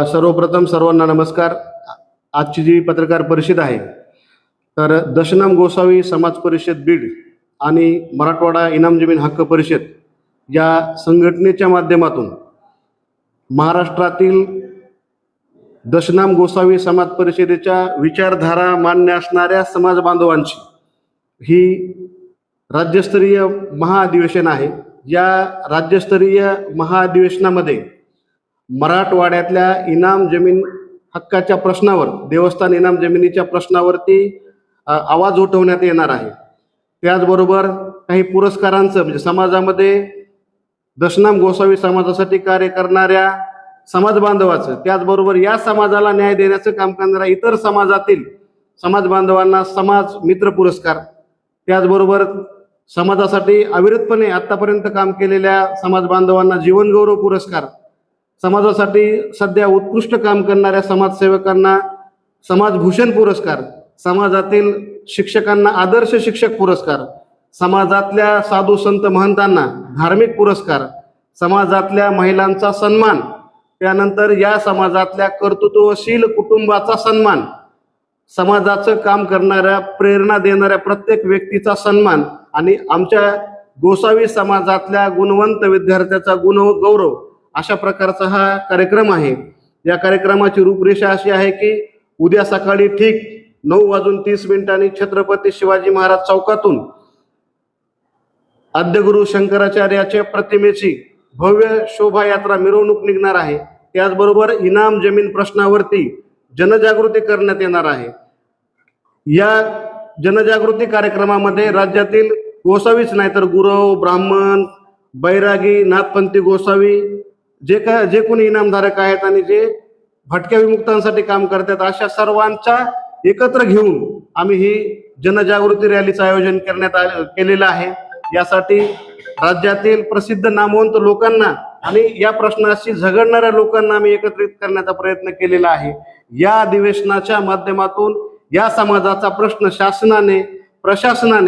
सर्वप्रथम सर्वांना नमस्कार. आजची जी पत्रकार परिषद आहे, तर दशनाम गोसावी समाज परिषद बीड आणि मराठवाडा इनाम जमीन हक्क परिषद या संघटनेच्या माध्यमातून महाराष्ट्रातील दशनाम गोसावी समाज परिषदेच्या विचारधारा मान्य असणाऱ्या समाज बांधवांची ही राज्यस्तरीय महाअधिवेशन आहे. या राज्यस्तरीय महाअधिवेशनामध्ये मराठवाड्यातल्या इनाम जमीन हक्काच्या प्रश्नावर, देवस्थान इनाम जमिनीच्या प्रश्नावरती आवाज उठवण्यात येणार आहे. त्याचबरोबर काही पुरस्कारांचं, म्हणजे समाजामध्ये दशनाम गोसावी समाजासाठी कार्य करणाऱ्या समाज बांधवाचं, त्याचबरोबर या समाजाला न्याय देण्याचं काम करणाऱ्या इतर समाजातील समाज बांधवांना समाज मित्र पुरस्कार, त्याचबरोबर समाजासाठी अविरतपणे आतापर्यंत काम केलेल्या समाज बांधवांना जीवनगौरव पुरस्कार, समाजासाठी सध्या उत्कृष्ट काम करणाऱ्या समाजसेवकांना समाजभूषण पुरस्कार, समाजातील शिक्षकांना आदर्श शिक्षक पुरस्कार, समाजातल्या साधू संत महंतांना धार्मिक पुरस्कार, समाजातल्या महिलांचा सन्मान, त्यानंतर या समाजातल्या कर्तृत्वशील कुटुंबाचा सन्मान, समाजाचं काम करणाऱ्या प्रेरणा देणाऱ्या प्रत्येक व्यक्तीचा सन्मान आणि आमच्या गोसावी समाजातल्या गुणवंत विद्यार्थ्याचा गुणगौरव, अशा प्रकारचा हा कार्यक्रम आहे. या कार्यक्रमाची रूपरेषा अशी आहे की उद्या सकाळी ठीक 9:30 छत्रपती शिवाजी महाराज चौकातून आद्यगुरु शंकराचार्याच्या प्रतिमेची भव्य शोभायात्रा मिरवणूक निघणार आहे. त्याचबरोबर इनाम जमीन प्रश्नावरती जनजागृती करण्यात येणार आहे. या जनजागृती कार्यक्रमामध्ये राज्यातील गोसावीच नाही तर गुरव, ब्राह्मण, बैरागी, नाथपंथी गोसावी जे कोणी इनामधारक आहेत आणि जे भटक्या विमुक्तांसाठी काम करतात, अशा सर्वांच्या एकत्र घेऊन आम्ही ही जनजागृती रॅलीचं आयोजन केलेलं आहे. यासाठी राज्यातील प्रसिद्ध नामवंत लोकांना आणि या प्रश्नाशी झगडणाऱ्या लोकांना आम्ही एकत्रित करण्याचा प्रयत्न केलेला आहे. या अधिवेशनाच्या माध्यमातून या समाजाचा प्रश्न शासनाने, प्रशासनाने